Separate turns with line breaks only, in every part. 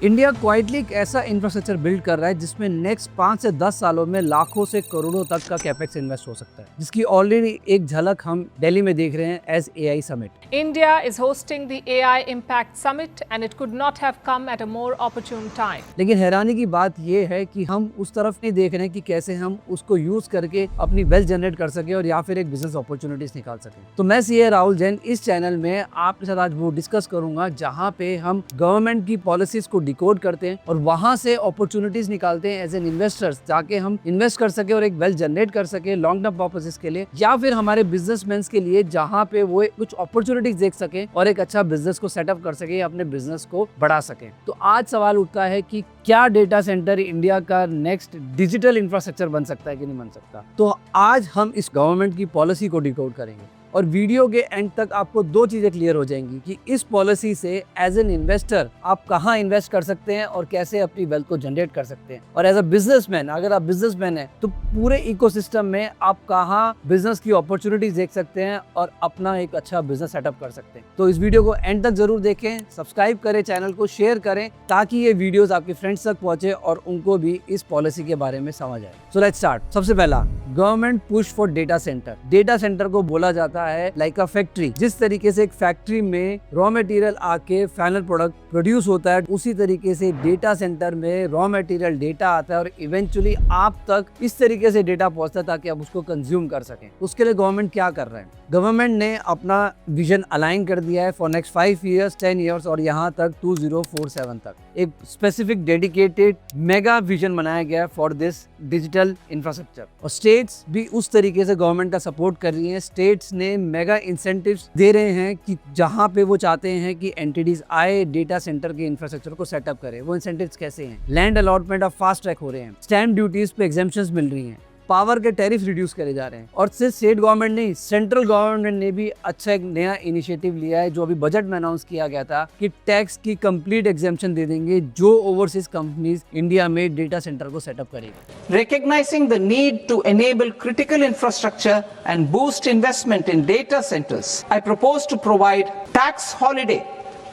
India quietly एक ऐसा infrastructure build कर रहा है जिसमें नेक्स्ट 5 से 10 सालों में लाखों से करोड़ों तक का कैपेक्स इन्वेस्ट हो सकता है, जिसकी ऑलरेडी एक झलक हम दिल्ली में देख रहे हैं as AI summit.
India is hosting the AI Impact Summit and it could not have come at a more opportune time.
लेकिन हैरानी की बात यह है कि हम उस तरफ नहीं देख रहे हैं कि कैसे हम उसको यूज करके अपनी वेल्थ जनरेट कर सके और या फिर एक बिजनेस अपॉर्चुनिटीज निकाल सके। तो मैं सीए राहुल जैन इस चैनल में आपके साथ आज वो डिस्कस करूंगा जहां पे हम गवर्नमेंट की पॉलिसीज को डिकोड करते हैं और वहां से अपॉर्चुनिटीज निकालते हैं एज एन इन्वेस्टर्स, ताकि हम इन्वेस्ट कर सके और एक वेल्थ जनरेट कर सके लॉन्ग टर्म पर्पसेस के लिए, या फिर हमारे बिजनेसमैन के लिए जहां पे वो कुछ अपॉर्चुनिटीज देख सके और एक अच्छा बिजनेस को सेटअप कर सके, अपने बिजनेस को बढ़ा सके। तो आज सवाल उठता है कि क्या डेटा सेंटर इंडिया का नेक्स्ट डिजिटल इंफ्रास्ट्रक्चर बन सकता है कि नहीं बन सकता। तो आज हम इस गवर्नमेंट की पॉलिसी को डिकोड करेंगे और वीडियो के एंड तक आपको दो चीजें क्लियर हो जाएंगी कि इस पॉलिसी से एज एन इन्वेस्टर आप कहां इन्वेस्ट कर सकते हैं और कैसे अपनी वेल्थ को जनरेट कर सकते हैं, और एज अ बिजनेसमैन अगर आप बिजनेसमैन हैं तो पूरे इकोसिस्टम में आप कहां बिजनेस की अपॉर्चुनिटीज देख सकते हैं और अपना एक अच्छा बिजनेस सेटअप कर सकते हैं। तो इस वीडियो को एंड तक जरूर देखें, सब्सक्राइब करें, चैनल को शेयर करें ताकि ये वीडियोस आपके फ्रेंड्स तक पहुंचे और उनको भी इस पॉलिसी के बारे में समझ आए। So let's start. सबसे पहला, government push for data centre. Data centre को बोला जाता है लाइक अ फैक्ट्री। जिस तरीके से एक फैक्ट्री में रॉ मटेरियल आके फाइनल प्रोडक्ट प्रोड्यूस होता है, उसी तरीके से डेटा सेंटर में रॉ मटेरियल डेटा आता है और इवेंचुअली आप तक इस तरीके से डेटा पहुंचता है ताकि आप उसको कंज्यूम कर सकें। उसके लिए गवर्नमेंट क्या कर रहा है? गवर्नमेंट ने अपना विजन अलाइन कर दिया है फॉर नेक्स्ट 5 ईयर्स, 10 ईयर्स और यहाँ तक 2047 तक एक स्पेसिफिक डेडिकेटेड मेगा विजन बनाया गया फॉर दिस डिजिटल इंफ्रास्ट्रक्चर। और स्टेट्स भी उस तरीके से गवर्नमेंट का सपोर्ट कर रही हैं। स्टेट्स ने मेगा इंसेंटिव्स दे रहे हैं कि जहां पे वो चाहते हैं कि एंटिटीज आए डेटा सेंटर के इंफ्रास्ट्रक्चर को सेटअप करें। वो इंसेंटिव्स कैसे हैं? Land allotment of fast track हो रहे हैं, स्टैम्प ड्यूटीज पे एग्जेम्पशंस मिल रही हैं, पावर के टैरिफ रिड्यूस करे जा रहे हैं। और सिर्फ स्टेट गवर्नमेंट नहीं, सेंट्रल गवर्नमेंट ने भी अच्छा एक नया इनिशिएटिव लिया है जो अभी बजट में अनाउंस किया गया था कि टैक्स की कंप्लीट एग्जेम्पशन दे देंगे जो ओवरसीज कंपनीज इंडिया में डेटा सेंटर को सेटअप करेगी।
Recognizing the need to enable critical infrastructure and boost investment in data centers, I propose to provide tax holiday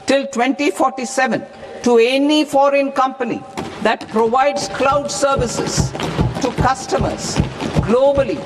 till 2047 to any foreign company that provides cloud services to customers globally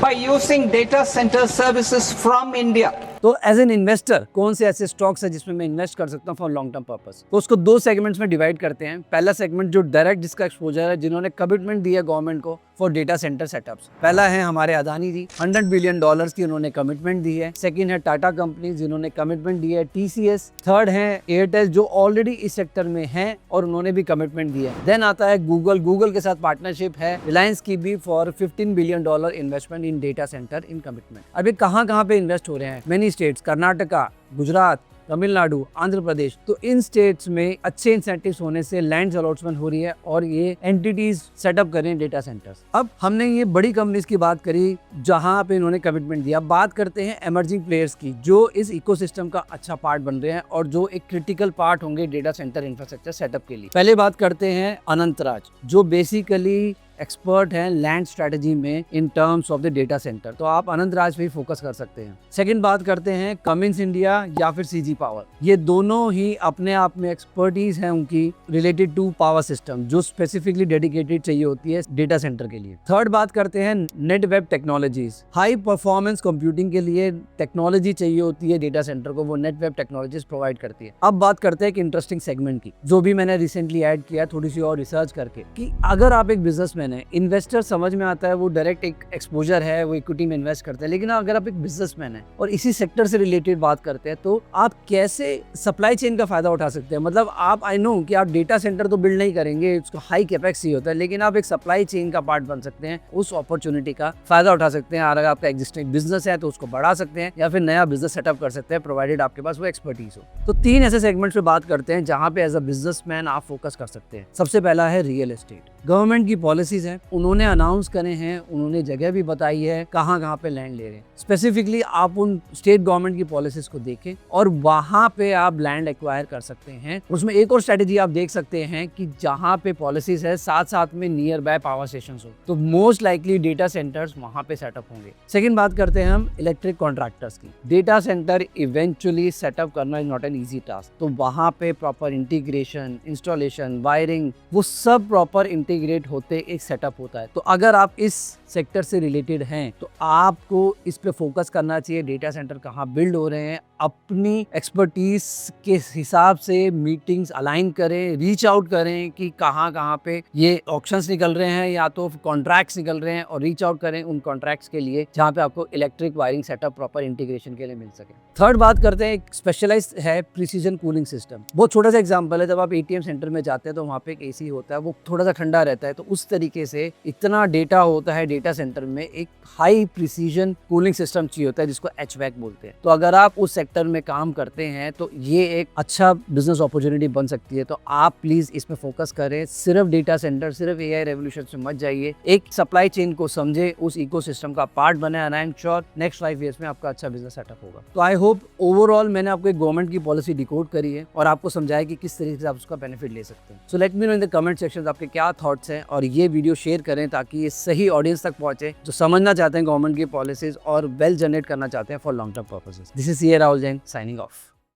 by using data center services from India.
तो as an investor कौन से ऐसे stocks है जिसमें मैं invest कर सकता हूँ फॉर लॉन्ग टर्म पर्पस? तो उसको दो सेगमेंट्स में डिवाइड करते हैं। पहला सेगमेंट जो डायरेक्ट जिसका एक्सपोजर है, जिन्होंने कमिटमेंट दिया गवर्नमेंट को फॉर डेटा सेंटर सेटअप्स। पहला है हमारे अदानी जी, $100 बिलियन की उन्होंने कमिटमेंट दी है। सेकंड है टाटा कंपनी जिन्होंने कमिटमेंट दी है, TCS। थर्ड है एयरटेल जो ऑलरेडी इस सेक्टर में है और उन्होंने भी कमिटमेंट दिया है। देन आता है गूगल के साथ पार्टनरशिप है रिलायंस की भी for $15 billion investment in data centre in commitment. अभी कहाँ पे इन्वेस्ट हो रहे हैं? Many states, Karnataka, Gujarat, Tamil Nadu, Andhra Pradesh. तो इन स्टेट्स में अच्छे इंसेंटिव्स होने से लैंड अलॉटमेंट हो रही है और ये एंटिटीज सेटअप कर रहे हैं डेटा सेंटर्स। अब हमने ये बड़ी कंपनीज की बात करी जहां पे इन्होंने कमिटमेंट दिया। बात करते हैं इमर्जिंग प्लेयर्स की जो इस इकोसिस्टम का अच्छा पार्ट बन रहे हैं और जो एक क्रिटिकल पार्ट होंगे डेटा सेंटर इंफ्रास्ट्रक्चर सेटअप के लिए। पहले बात करते हैं अनंतराज जो बेसिकली एक्सपर्ट हैं लैंड स्ट्रेटजी में in terms of the data centre. तो आप अनंतराज पे फोकस कर सकते हैं। सेकंड बात करते हैं कमिंस इंडिया या फिर CG पावर। ये दोनों ही अपने आप में एक्सपर्टीज हैं उनकी रिलेटेड टू पावर सिस्टम जो स्पेसिफिकली डेडिकेटेड चाहिए होती है डेटा सेंटर के लिए। थर्ड बात करते हैं net web technologies. High performance computing के लिए टेक्नोलॉजी चाहिए होती है डेटा सेंटर को, वो नेट वेब टेक्नोलॉजीज प्रोवाइड करती है। अब बात करते हैं एक इंटरेस्टिंग सेगमेंट की जो भी मैंने रिसेंटली ऐड किया थोड़ी सी और रिसर्च करके कि अगर आप एक बिजनेसमैन है, इन्वेस्टर समझ में आता है वो डायरेक्ट एक एक्सपोजर है, वो इक्विटी में इन्वेस्ट करते हैं, लेकिन अगर आप एक बिजनेसमैन है और इसी सेक्टर से रिलेटेड बात करते हैं तो आप कैसे सप्लाई चेन का फायदा उठा सकते हैं। मतलब आप आई नो कि आप डेटा सेंटर तो बिल्ड नहीं करेंगे, उसको हाई कैपेक्स ही होता है, लेकिन आप एक सप्लाई चेन का पार्ट बन सकते हैं, उस अपॉर्चुनिटी का फायदा उठा सकते हैं। अगर आपका एग्जिस्टिंग बिजनेस है तो उसको बढ़ा सकते हैं या फिर नया बिजनेस सेटअप कर सकते हैं प्रोवाइडेड आपके पास वो एक्सपर्टीज हो। तो 3 ऐसे सेगमेंट्स पे बात करते हैं जहां पे एज अ बिजनेसमैन आप फोकस कर सकते हैं। सबसे पहला है रियल एस्टेट। गवर्नमेंट की पॉलिसीज हैं, उन्होंने अनाउंस करे हैं, उन्होंने जगह भी बताई है कहाँ कहाँ पे लैंड ले रहे हैं। स्पेसिफिकली आप उन स्टेट गवर्नमेंट की पॉलिसीज को देखें और वहाँ पे आप लैंड एक्वायर कर सकते हैं। उसमें एक और स्ट्रेटेजी आप देख सकते हैं कि जहाँ पे पॉलिसीज है साथ साथ में नियर बाय पावर स्टेशन हो, तो मोस्ट लाइकली डेटा सेंटर्स वहाँ पे सेटअप होंगे। सेकेंड बात करते हैं हम इलेक्ट्रिक कॉन्ट्रैक्टर्स की। डेटा सेंटर इवेंचुअली सेटअप करना is not an easy task, तो वहाँ पे प्रॉपर इंटीग्रेशन, इंस्टॉलेशन, वायरिंग, वो सब प्रॉपर इंटीग्रेट होते एक सेटअप होता है। तो अगर आप इस सेक्टर से रिलेटेड हैं तो आपको इस पे फोकस करना चाहिए। डेटा सेंटर कहाँ बिल्ड हो रहे हैं, अपनी एक्सपर्टीज के हिसाब से मीटिंग्स अलाइन करें, रीच आउट करें कि कहाँ कहाँ पे ये ऑप्शंस निकल रहे हैं या तो कॉन्ट्रैक्ट्स निकल रहे हैं, और रीच आउट करें उन कॉन्ट्रैक्ट्स के लिए जहाँ पे आपको electric wiring setup proper integration के लिए मिल सके। थर्ड बात करते हैं, एक स्पेशलाइज्ड है प्रिसीजन कूलिंग सिस्टम। बहुत छोटा सा एग्जांपल है, जब आप एटीएम सेंटर में जाते हैं तो वहाँ पे एक एसी होता है, वो थोड़ा सा ठंडा रहता है, तो उस तरीके से इतना डेटा होता है डेटा सेंटर में, एक हाई प्रिसीजन कूलिंग सिस्टम चाहिए होता है जिसको HVAC बोलते हैं। तो अगर आप उस सेक्टर में काम करते हैं तो ये एक अच्छा बिजनेस अपॉर्चुनिटी बन सकती है। तो आप प्लीज इसमें फोकस करें, सिर्फ डेटा सेंटर, सिर्फ AI रेवोल्यूशन से मत जाइए, एक सप्लाई चेन को समझे, उस इकोसिस्टम का पार्ट बने, and I am sure next 5 years में आपका अच्छा बिजनेस सेटअप होगा। तो आई होप ओवरऑल मैंने आपको एक गवर्नमेंट की पॉलिसी डिकोड करी है और आपको समझाया कि किस तरीके से आप उसका बेनिफिट ले सकते हैं। So let me know in the comment section आपके क्या थॉट्स हैं, और ये वीडियो शेयर करें ताकि ये सही ऑडियंस तक पहुंचे जो समझना चाहते हैं गवर्नमेंट की पॉलिसीज और वेल्थ जनरेट करना चाहते हैं for long term purposes. This is CA Rahul Jain signing off.